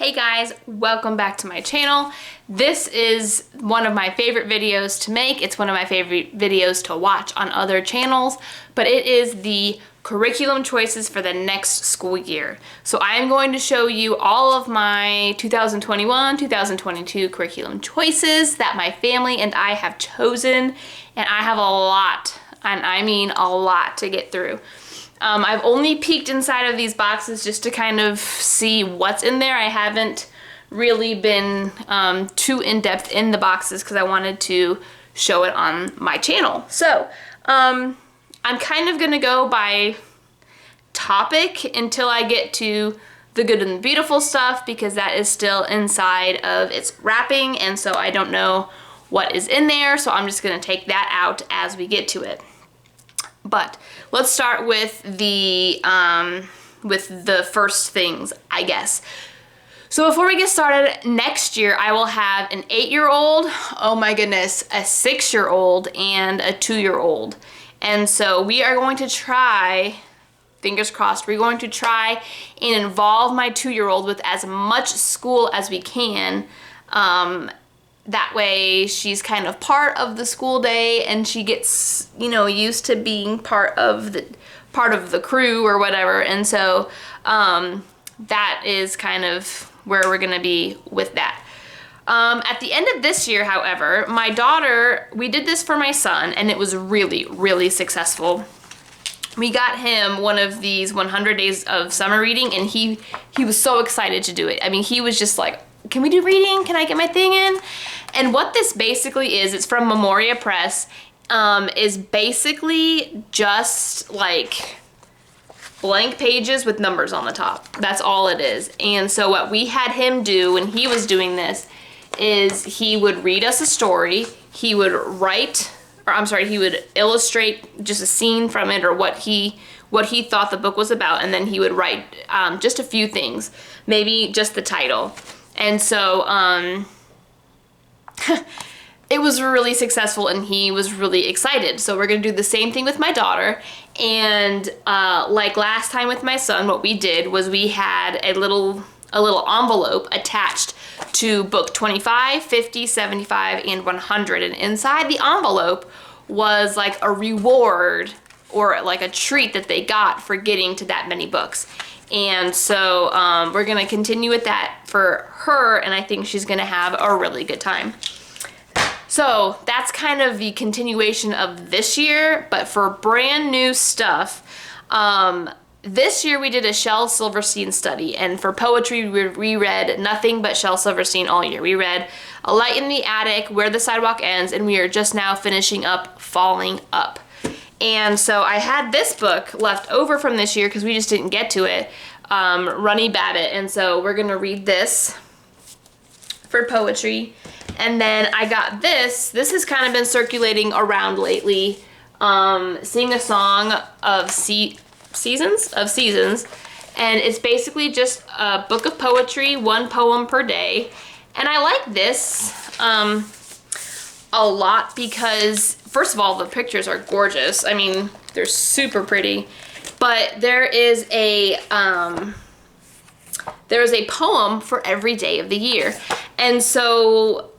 Hey guys, welcome back to my channel. This is one of my favorite videos to make. It's one of my favorite videos to watch on other channels, but it is the curriculum choices for the next school year. So I am going to show you all of my 2021-2022 curriculum choices that my family and I have chosen, and I have a lot, and I mean a lot to get through. I've only peeked inside of these boxes just to kind of see what's in there. I haven't really been too in-depth in the boxes because I wanted to show it on my channel. So I'm kind of gonna go by topic until I get to the good and the beautiful stuff, because that is still inside of its wrapping, and so I don't know what is in there, so I'm just gonna take that out as we get to it. But let's start with the first things, I guess. So before we get started, next year I will have an 8-year-old, oh my goodness, a 6-year-old, and a 2-year-old. And so we are going to try, fingers crossed, we're going to try and involve my 2-year-old with as much school as we can. That way she's kind of part of the school day and she gets, you know, used to being part of the crew or whatever. And so that is kind of where we're gonna be with that. At the end of this year, however, my daughter, we did this for my son and it was really, really successful. We got him one of these 100 days of summer reading and he was so excited to do it. I mean, he was just like, can we do reading? Can I get my thing in? And what this basically is, it's from Memoria Press, is basically just like blank pages with numbers on the top. That's all it is. And so what we had him do when he was doing this is he would read us a story, he would write, or I'm sorry, he would illustrate just a scene from it or what he thought the book was about, and then he would write just a few things, maybe just the title. And so it was really successful and he was really excited. So we're gonna do the same thing with my daughter. And like last time with my son, what we did was we had a little envelope attached to book 25, 50, 75, and 100. And inside the envelope was like a reward or like a treat that they got for getting to that many books. And so we're gonna continue with that for her, and I think she's gonna have a really good time. So that's kind of the continuation of this year, but for brand new stuff, this year we did a Shel Silverstein study, and for poetry we read nothing but Shel Silverstein all year. We read A Light in the Attic, Where the Sidewalk Ends, and we are just now finishing up Falling Up. And so I had this book left over from this year because we just didn't get to it, Runny Babbitt, and so we're gonna read this for poetry. And then I got this has kind of been circulating around lately, Sing a Song of Seasons, and it's basically just a book of poetry, 1 poem per day. And I like this a lot because, first of all, the pictures are gorgeous. I mean, they're super pretty. But there is a poem for every day of the year. And so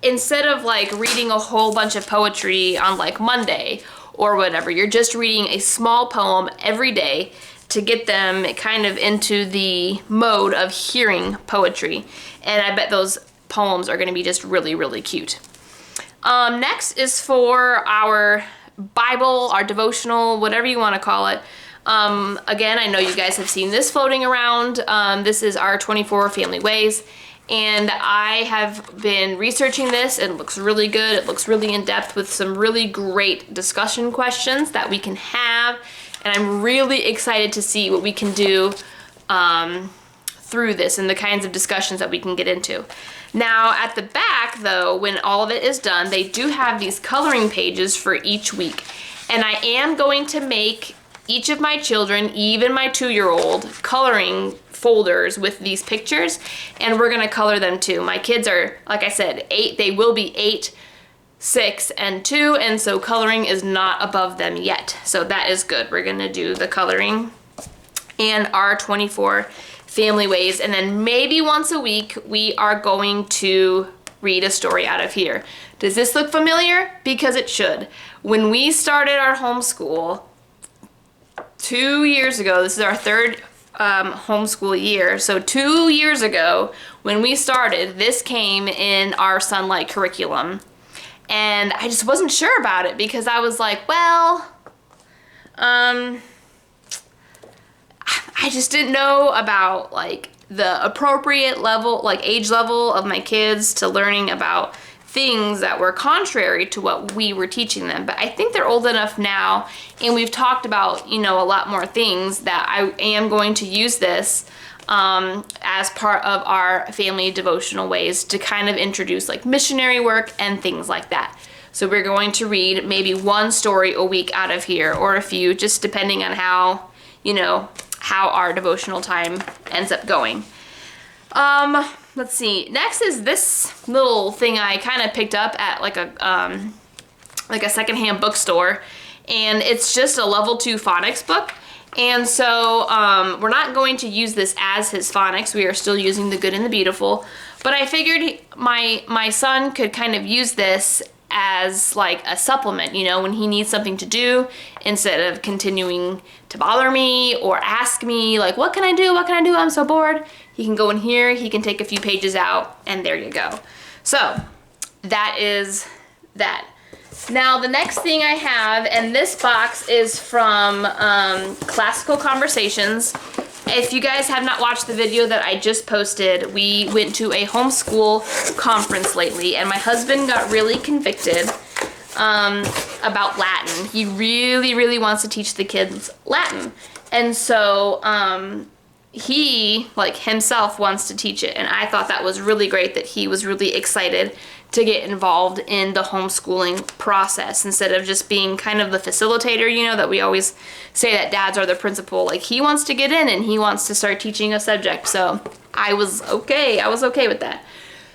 instead of like reading a whole bunch of poetry on like Monday or whatever, you're just reading a small poem every day to get them kind of into the mode of hearing poetry. And I bet those poems are gonna be just really, really cute. Next is for our Bible, our devotional, whatever you want to call it. Again, I know you guys have seen this floating around. This is our 24 Family Ways, and I have been researching this. It looks really good. It looks really in-depth with some really great discussion questions that we can have, and I'm really excited to see what we can do through this and the kinds of discussions that we can get into. Now at the back though, when all of it is done, they do have these coloring pages for each week. And I am going to make each of my children, even my 2-year-old, coloring folders with these pictures, and we're gonna color them too. My kids are, like I said, 8, they will be 8, 6, and 2, and so coloring is not above them yet. So that is good. We're gonna do the coloring and our 24 family ways. And then maybe once a week, we are going to read a story out of here. Does this look familiar? Because it should. When we started our homeschool 2 years ago, this is our third homeschool year. So 2 years ago, when we started, this came in our Sunlight curriculum. And I just wasn't sure about it because I was like, well, I just didn't know about like the appropriate level, like age level of my kids to learning about things that were contrary to what we were teaching them. But I think they're old enough now, and we've talked about, you know, a lot more things that I am going to use this as part of our family devotional ways to kind of introduce like missionary work and things like that. So we're going to read maybe one story a week out of here, or a few, just depending on how, you know, how our devotional time ends up going. Let's see. Next is this little thing I kind of picked up at like a secondhand bookstore, and it's just a level 2 phonics book. And so we're not going to use this as his phonics. We are still using The Good and the Beautiful. But I figured my son could kind of use this as like a supplement, you know, when he needs something to do, instead of continuing to bother me or ask me like, what can I do? What can I do? I'm so bored. He can go in here, he can take a few pages out, and there you go. So that is that. Now the next thing I have, and this box is from Classical Conversations. If you guys have not watched the video that I just posted, we went to a homeschool conference lately, and my husband got really convicted about Latin. He really, really wants to teach the kids Latin. And so he, like himself, wants to teach it. And I thought that was really great that he was really excited to get involved in the homeschooling process instead of just being kind of the facilitator, you know, that we always say that dads are the principal. Like, he wants to get in and he wants to start teaching a subject. So I was okay with that.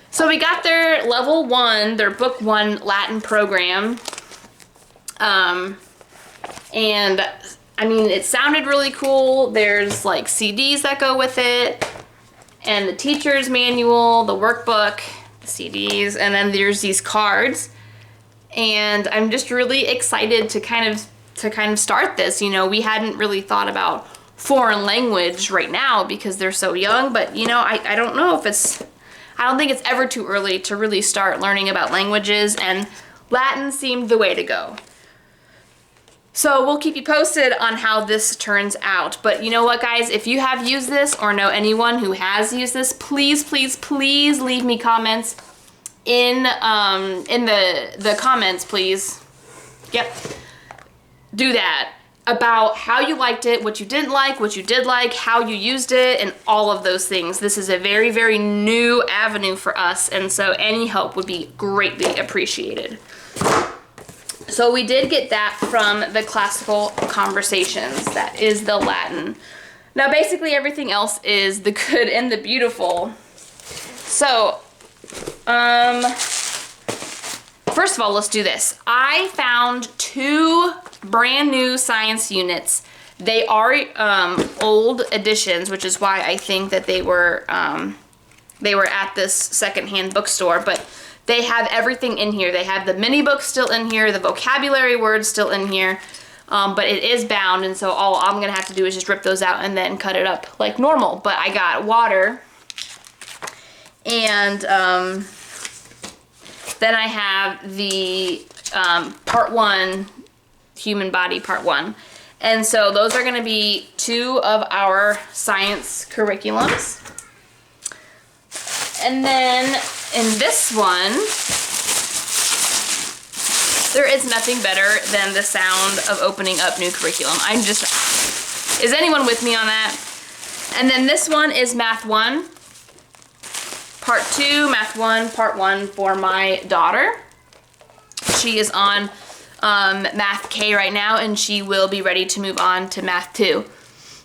So we got their level 1, their book 1 Latin program. And I mean, it sounded really cool. There's like CDs that go with it, and the teacher's manual, the workbook, the CDs, and then there's these cards. And I'm just really excited to kind of start this. You know, we hadn't really thought about foreign language right now because they're so young, but you know, I don't know if I don't think it's ever too early to really start learning about languages, and Latin seemed the way to go. So we'll keep you posted on how this turns out. But you know what, guys? If you have used this or know anyone who has used this, please, please, please leave me comments in the comments, please. Yep. Do that. About how you liked it, what you didn't like, what you did like, how you used it, and all of those things. This is a very, very new avenue for us, and so any help would be greatly appreciated. So we did get that from the Classical Conversations. That is the Latin. Now basically everything else is The Good and the Beautiful. So, first of all, let's do this. I found 2 brand new science units. They are old editions, which is why I think that they were at this secondhand bookstore, but they have everything in here. They have the mini books still in here, the vocabulary words still in here, but it is bound, and so all I'm gonna have to do is just rip those out and then cut it up like normal. But I got water, and then I have the part 1, human body part 1. And so those are gonna be 2 of our science curriculums. And then in this one, there is nothing better than the sound of opening up new curriculum. Is anyone with me on that? And then this one is Math 1, Part 2, Math 1, Part 1 for my daughter. She is on Math K right now, and she will be ready to move on to Math 2.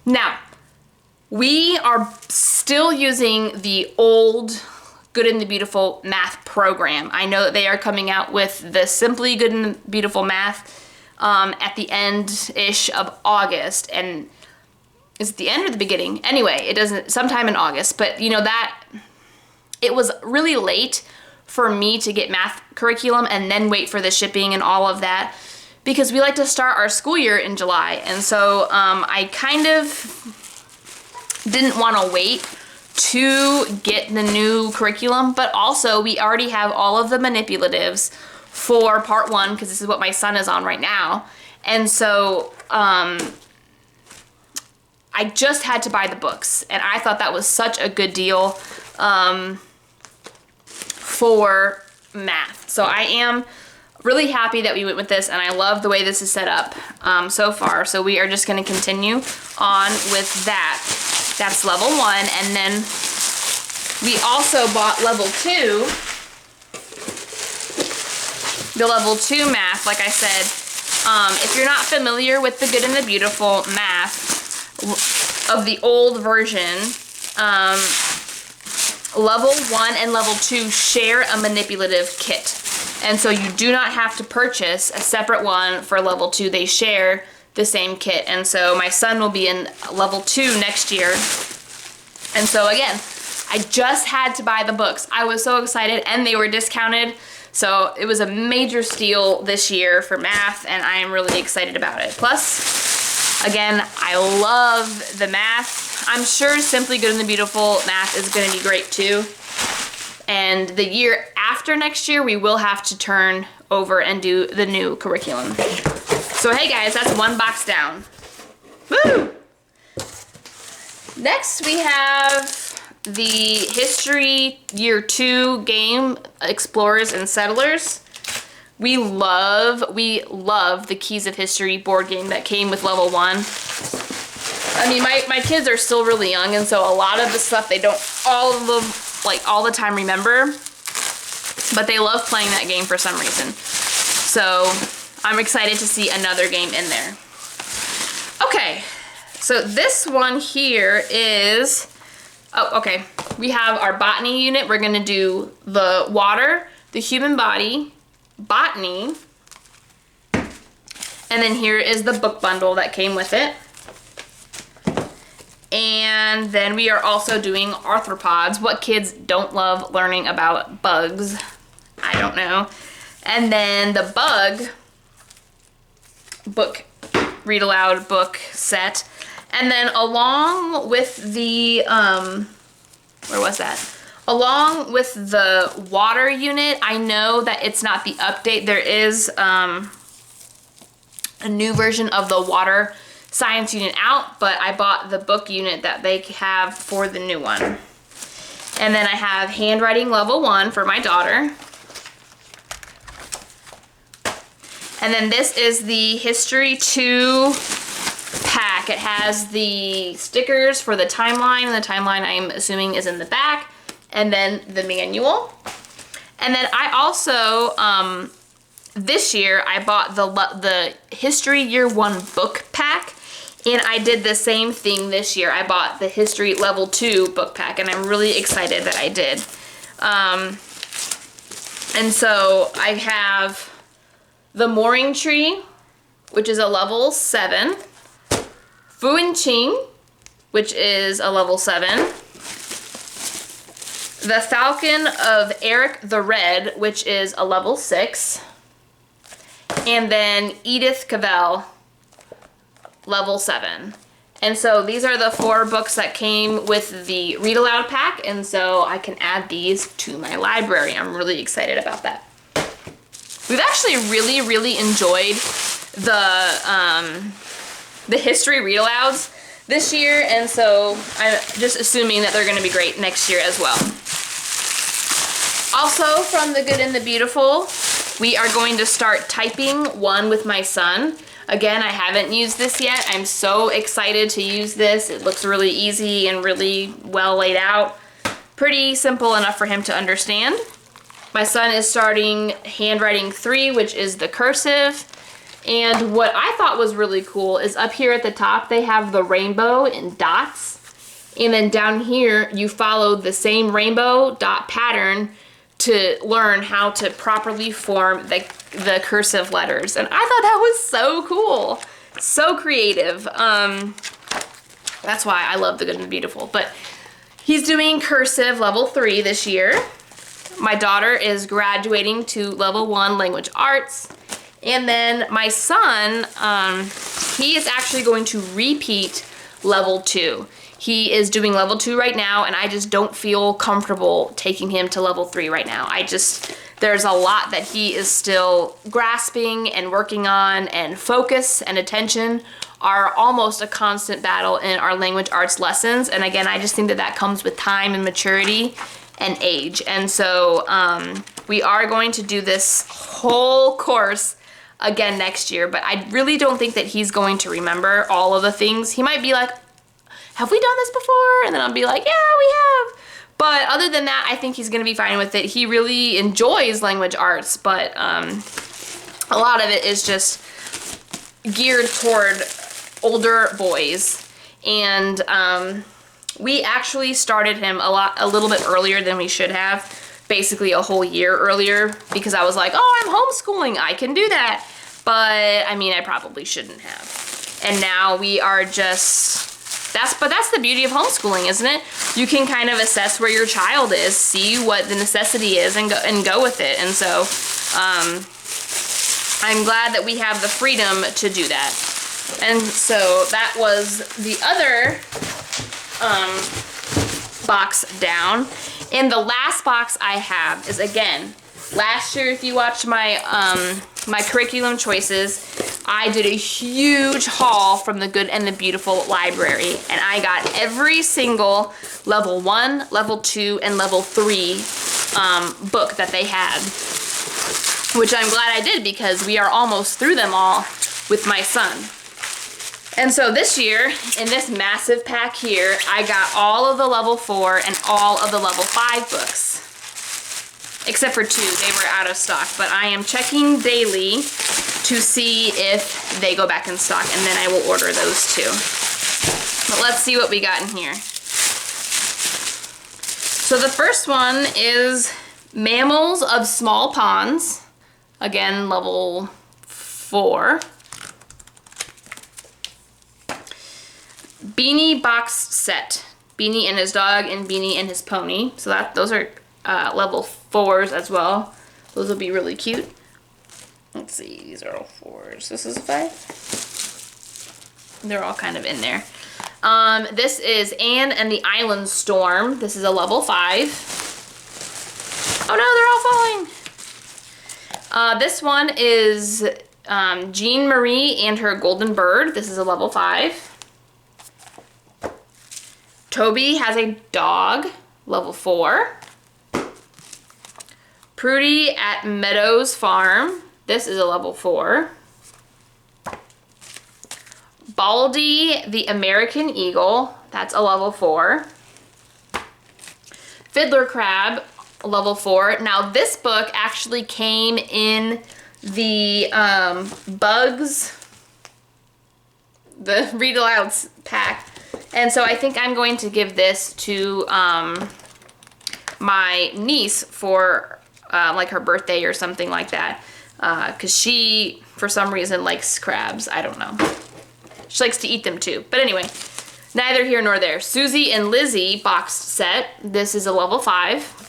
Now, we are still using the old Good and the Beautiful math program. I know that they are coming out with the Simply Good and Beautiful math at the end-ish of August, and is it the end or the beginning? Anyway, it doesn't, sometime in August, but you know that, it was really late for me to get math curriculum and then wait for the shipping and all of that, because we like to start our school year in July. And so I kind of didn't want to wait to get the new curriculum, but also we already have all of the manipulatives for part 1, because this is what my son is on right now. And so I just had to buy the books, and I thought that was such a good deal for math. So I am really happy that we went with this, and I love the way this is set up so far. So we are just going to continue on with that. That's level 1, and then we also bought level 2. The level 2 math, like I said, if you're not familiar with the Good and the Beautiful math of the old version, level 1 and level 2 share a manipulative kit. And so you do not have to purchase a separate one for level 2. They share the same kit. And so my son will be in level 2 next year. And so again, I just had to buy the books. I was so excited, and they were discounted. So it was a major steal this year for math, and I am really excited about it. Plus, again, I love the math. I'm sure Simply Good and the Beautiful math is going to be great too. And the year after next year, we will have to turn over and do the new curriculum. So hey guys, that's one box down. Woo! Next we have the History Year 2 game, Explorers and Settlers. We love the Keys of History board game that came with level 1. I mean, my kids are still really young, and so a lot of the stuff they don't all the time remember, but they love playing that game for some reason. So I'm excited to see another game in there. Okay, so this one here is, oh, okay. We have our botany unit. We're gonna do the water, the human body, botany, and then here is the book bundle that came with it. And then we are also doing arthropods. What kids don't love learning about bugs? I don't know. And then the bug book, read aloud book set. And then along with the, where was that? Along with the water unit, I know that it's not the update. There is a new version of the water science unit out, but I bought the book unit that they have for the new one. And then I have handwriting level 1 for my daughter. And then this is the History 2 pack. It has the stickers for the timeline, and the timeline I'm assuming is in the back, and then the manual. And then I also, this year I bought the History Year 1 book pack, and I did the same thing this year. I bought the History Level 2 book pack, and I'm really excited that I did. And so I have the Mooring Tree, which is a level 7. Fuinqing, which is a level 7. The Falcon of Eric the Red, which is a level 6. And then Edith Cavell, level 7. And so these are the 4 books that came with the read aloud pack, and so I can add these to my library. I'm really excited about that. We've actually really enjoyed the history read alouds this year, and so I'm just assuming that they're going to be great next year as well. Also from the Good and the Beautiful, we are going to start typing 1 with my son. Again, I haven't used this yet. I'm so excited to use this. It looks really easy and really well laid out. Pretty simple enough for him to understand. My son is starting handwriting 3, which is the cursive. And what I thought was really cool is up here at the top, they have the rainbow in dots. And then down here, you follow the same rainbow dot pattern to learn how to properly form the cursive letters. And I thought that was so cool. So creative. That's why I love The Good and the Beautiful. But he's doing cursive level 3 this year. My daughter is graduating to level 1 language arts. And then my son, he is actually going to repeat level 2. He is doing level 2 right now, and I just don't feel comfortable taking him to level 3 right now. There's a lot that he is still grasping and working on, and focus and attention are almost a constant battle in our language arts lessons. And again, I just think that that comes with time and maturity and age. And so we are going to do this whole course again next year, but I really don't think that he's going to remember all of the things. He might be like, have we done this before? And then I'll be like, yeah, we have. But other than that, I think he's gonna be fine with it. He really enjoys language arts, but a lot of it is just geared toward older boys. And we actually started him a little bit earlier than we should have, basically a whole year earlier, because I was like, oh, I'm homeschooling, I can do that. But I mean, I probably shouldn't have. And now we are just, but that's the beauty of homeschooling, isn't it? You can kind of assess where your child is, see what the necessity is, and go with it. And so I'm glad that we have the freedom to do that. And so that was the other box down. And the last box I have is, again, last year, if you watched my my curriculum choices, I did a huge haul from the Good and the Beautiful library, and I got every single level 1, level 2, and level 3 book that they had, which I'm glad I did, because we are almost through them all with my son. And so this year, in this massive pack here, I got all of the level 4 and all of the level 5 books. Except for 2, they were out of stock, but I am checking daily to see if they go back in stock, and then I will order those too. But let's see what we got in here. So the first one is Mammals of Small Ponds. Again, level 4. Beanie box set. Beanie and his dog and Beanie and his pony. So those are level 4s as well. Those will be really cute. Let's see, these are all 4s. This is a 5. They're all kind of in there. This is Anne and the Island Storm. This is a level 5. Oh no, they're all falling. This one is Jean Marie and her Golden Bird. This is a level 5. Toby has a dog, level 4. Prudy at Meadows Farm. This is a level 4. Baldy the American Eagle. That's a level 4. Fiddler Crab, level 4. Now this book actually came in the Bugs, the Read Aloud pack. And so I think I'm going to give this to my niece for like her birthday or something like that. Because she, for some reason, likes crabs. I don't know. She likes to eat them too. But anyway, neither here nor there. Susie and Lizzie boxed set. This is a level 5.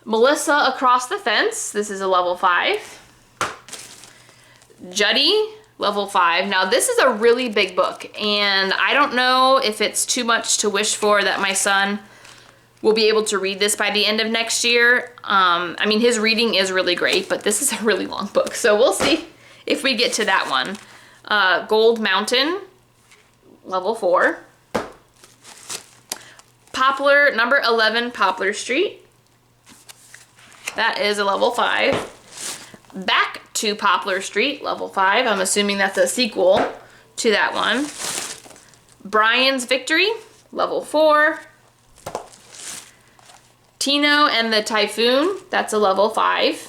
Melissa Across the Fence. This is a level 5. Judy, level 5. Now this is a really big book, and I don't know if it's too much to wish for that my son will be able to read this by the end of next year. I mean, his reading is really great, but this is a really long book, so we'll see if we get to that one. Gold Mountain, level 4. Poplar, number 11, Poplar Street. That is a level 5. Back to Poplar Street, level 5. I'm assuming that's a sequel to that one. Brian's Victory, level 4. Tino and the Typhoon, that's a level 5.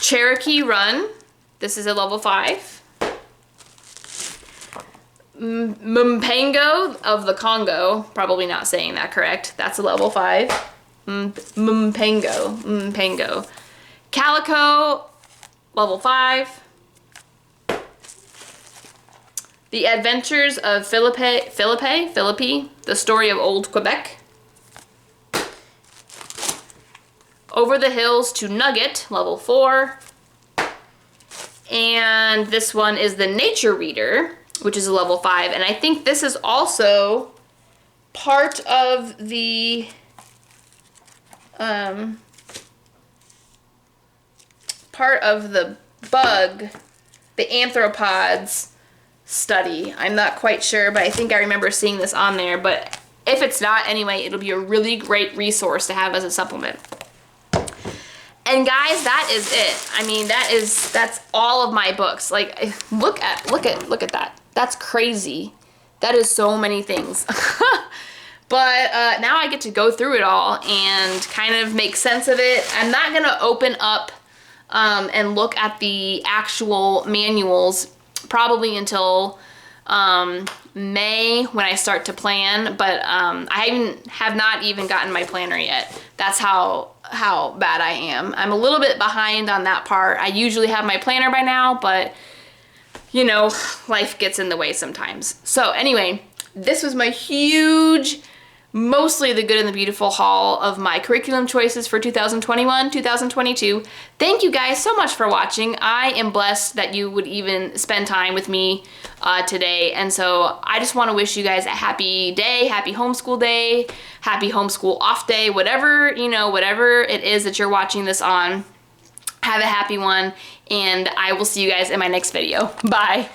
Cherokee Run, this is a level 5. Mpango of the Congo, probably not saying that correct, that's a level 5. Mpango. Calico, level 5. The Adventures of Philippe, The Story of Old Quebec. Over the Hills to Nugget, level 4. And this one is the Nature Reader, which is a level 5. And I think this is also part of the bug, the arthropods study. I'm not quite sure, but I think I remember seeing this on there. But if it's not, anyway, it'll be a really great resource to have as a supplement. And guys, that is it. I mean, that's all of my books. Like, look at that. That's crazy. That is so many things. But now I get to go through it all and kind of make sense of it. I'm not gonna open up and look at the actual manuals probably until May when I start to plan, but I have not even gotten my planner yet. That's how bad I am. I'm a little bit behind on that part. I usually have my planner by now, but you know, life gets in the way sometimes. So anyway, this was my huge, mostly the good and the beautiful haul of my curriculum choices for 2021, 2022. Thank you guys so much for watching. I am blessed that you would even spend time with me today. And so I just want to wish you guys a happy day, happy homeschool day, happy homeschool off day, whatever, you know, whatever it is that you're watching this on. Have a happy one, and I will see you guys in my next video. Bye.